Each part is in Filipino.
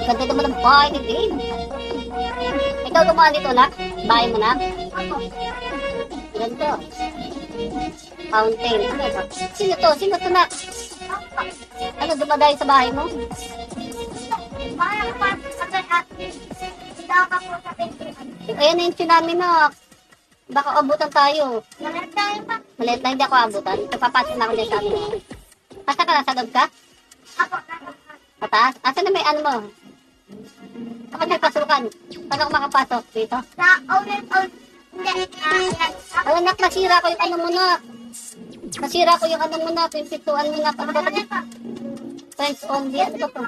Ganda naman ang bahay ni Dave. Ikaw gumawa dito, nak? Bahay mo na? Ganito. Fountain. Ano ito? Sino to? Sino to, nak? Ano, dumadayo sa bahay mo? Ayan na yung tsunami, nak. Baka abutan tayo. Maliit na, hindi ako abutan. Papasok na ako dyan sa amin. Asa ka na? Sa loob ka? Pataas? Asa na may ano mo? Bakit may pasukan? Saan ako makapasok? Dito? Alam nak, nasira ko yung ano mo na. Nasira ko yung ano mo na. Pimpituan mo na. Friends only. Ano ba to?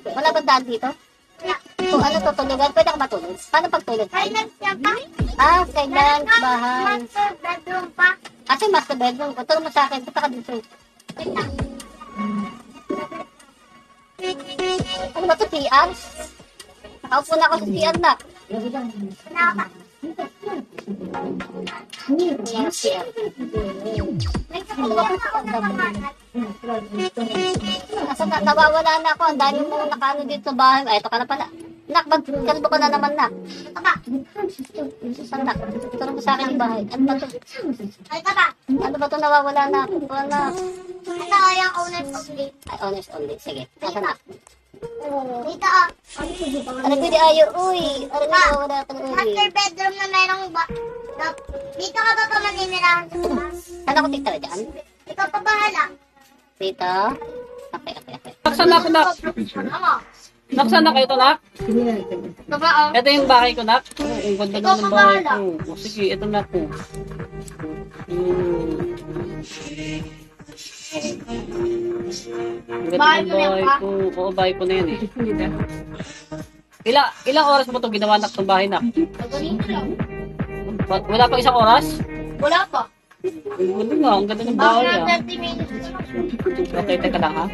Wala ba daan dito? Kung ano tutulugan, pwede ako matulog. Paano pagtulog? Ah, kailan, bahay. Kasi master bedroom ko. Tulong mo sa akin. Punta ka dito. Ano ba ito? PR? Nakaupo na ako sa PR na. Nasa nawawala na ako. Ang dami mo nakaano dito sa bahay. Ay, ito ka na pala. Nak, magkalbo ko na naman na. Nak, tulong mo sa akin yung bahay. Ano ba ito? Ano ba ito nawawala na ako? Wala. Ito yung owners only. Ay, honest only. Sige, nasa na. Dito Ano pwede ayaw? Uy, ano na wala ka na master uy. bedroom na mayroong dito ka to maninirahan sa taas. Saan ako titira dyan? Ikaw pa bahala. Dito? Okay. Naksan na ako, nak. Ano? Naksan na kayo to, nak. Ito ba oh? Ito yung bahay ko, nak. Ang ganda Ikaw naman ng pa bahay bahala. ko. O, sige, ito na po. Ang ganda Bahay ng mo na yan, bahay pa? ko. Oo, bahay ko na yan eh. Ilang oras mo itong ginawa, nak, itong bahay, nak? Ganito lang. Wala pang isang oras? Wala pa. Ang ganda nga, ang ganda ng bahay, Bakit ah. na 30 minutes na lang. Okay, teka lang, ha?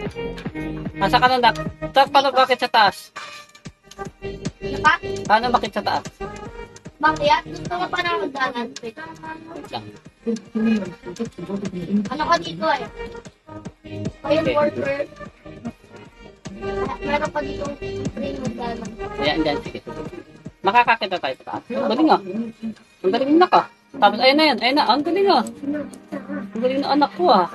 Nasa ka na, nak. Paano bakit sa taas? Diba? Paano bakit sa taas? Bakit? Gusto mo pa na magdanan. Wait lang. Ano ka dito eh? Kayo Okay. worker. Meron pa dito free magdanan. Ayan, dyan, sige. Makakakita tayo sa taas. Ang galing ah. Ang galing na ka. Tapos, ayun na yan. Ayun na. Ang galing ah. Ang galing na anak ko ah.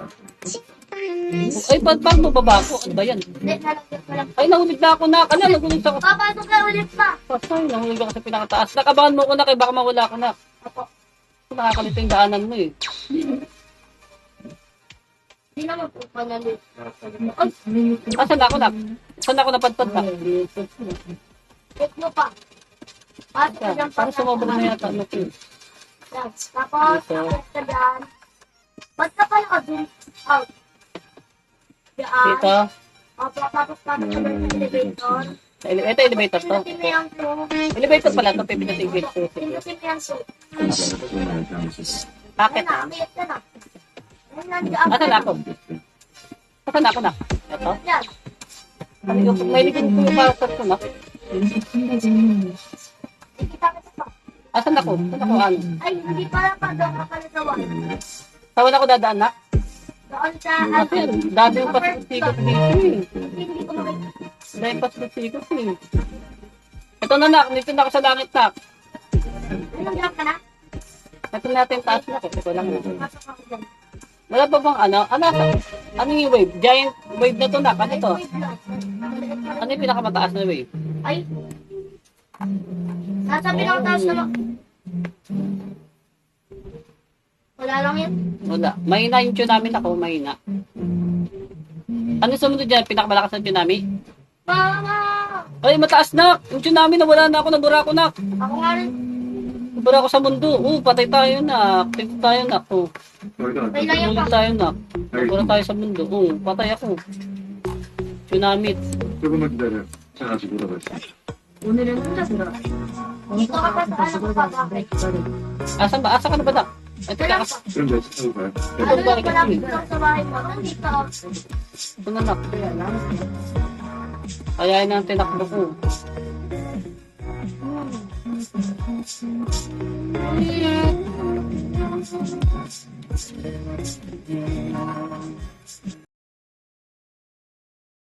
Ay, paano bababa ko? Ano ba yan? Hindi, nalagyan ko lang. Ay, nahulog na ako na. Ano, nahulog sa ako. Papasok ka ulit pa. Ay, nahulog ako sa pinakataas. Nakabahan mo ko na kay baka mawala ko na. Ako. Nakakalito yung daanan mo eh. Hindi naman po panalit. Asan na ako na? Saan ako napadpad na? Check mo pa. Pasok ka dyan pa. Parang sumobra na yata. Ano ko eh. Tapos, tapos ka dyan. Ba't ka pala ka dun? Out. Dyan. Dito. Tapos pasok ka dyan sa elevator. Ito elevator to. Pinutin mo yung phone. Elevator pala to. Pipinutin ko ito. Pinutin mo yung phone. Bakit? Ayun na, umiyak ka na. Ayun na, dyan. Asan na ako? Asan na ako na? Ito? Yan. May ligin ko yung pasok ko na. Ikita ka sa Asan ako? Saan ako ano? Ay, hindi pala pa doon ka pala sa wall. Saan ako dadaan na? Doon sa, Kasi dami yung pasigot dito eh. hindi ko makikita. Dami yung pasigot eh. Ito na nak, dito na ako sa langit nak. Anong drop ka na? Ito natin yung taas na ko. Ito lang na. Pasok ako dyan. Wala pa bang ano? Ano yung wave? Giant wave na to nak. Ano to? Wait lang. Ano yung pinakamataas na wave? Ay. Sasabi lang taas naman. Wala lang yan. Wala. Mahina yung tsunami na ko. Mahina. Ano sumunod dyan? Pinakamalakas na tsunami? Mama! Ay, mataas na! Yung tsunami na wala na ako. Nabura ko na. Ako nga rin. Nabura ako sa mundo. Patay tayo na. Active tayo na. May lang yan pa. Ulit tayo na. Nabura tayo sa mundo. Patay ako. Tsunami. Dito ka pa sa ano ko pa bakit? Asan ba? Asa ka na ba na? Ito Wala ka. pa. Ito Ano ba? lang malapit lang sa bahay mo? Nandito. Ito na na. Ayayin na ang tinakbo ko.